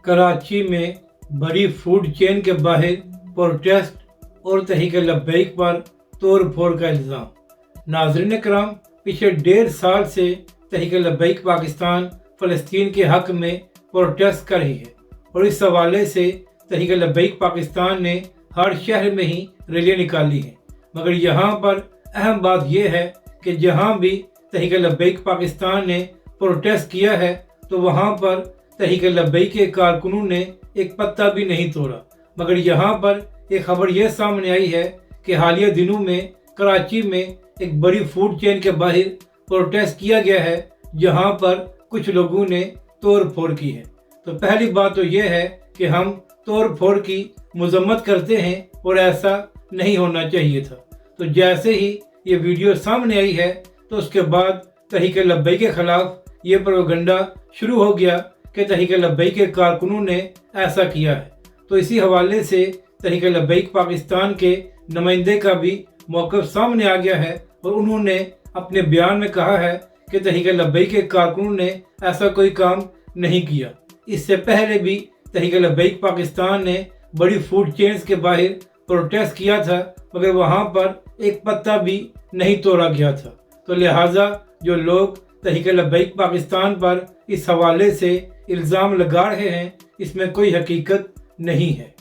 कराची में बड़ी food chain के बाहर प्रोटेस्ट और तहरीक लब्बैक पर तोड़ फोड़ का इल्ज़ाम। नाज़रीन कराम, पिछले 1.5 साल से तहरीक लब्बैक पाकिस्तान फ़लस्तीन के हक़ में प्रोटेस्ट कर रही है और इस हवाले से तहरीक लब्बैक पाकिस्तान ने हर शहर में ही रैलियाँ निकाली हैं। मगर यहाँ पर अहम बात यह है कि जहाँ भी तहरीक लब्बैक पाकिस्तान ने प्रोटेस्ट किया है तो वहाँ पर तहरीक लब्बैक के कारकुनों ने एक पत्ता भी नहीं तोड़ा। मगर यहाँ पर एक खबर यह सामने आई है कि हालिया दिनों में कराची में एक बड़ी फूड चेन के बाहर प्रोटेस्ट किया गया है, जहाँ पर कुछ लोगों ने तोड़ फोड़ की है। तो पहली बात तो यह है कि हम तोड़ फोड़ की मजम्मत करते हैं और ऐसा नहीं होना चाहिए था। तो जैसे ही ये वीडियो सामने आई है तो उसके बाद तहरीक लब्बैक के खिलाफ ये प्रोपेगेंडा शुरू हो गया कि तहरीक लब्बैक के कारकुनों ने ऐसा किया है। तो इसी हवाले से तहरीक लब्बैक पाकिस्तान के नुमाइंदे का भी मौक़िफ़ सामने आ गया है और उन्होंने अपने बयान में कहा है कि तहरीक लब्बैक के कारकुनों ने ऐसा कोई काम नहीं किया। इससे पहले भी तहरीक लब्बैक पाकिस्तान ने बड़ी फूड चेन्स के बाहर प्रोटेस्ट किया था, मगर वहाँ पर एक पत्ता भी नहीं तोड़ा गया था। तो लिहाजा जो लोग तहरीक लब्बैक पाकिस्तान पर इस हवाले से इल्ज़ाम लगा रहे हैं, इसमें कोई हकीकत नहीं है।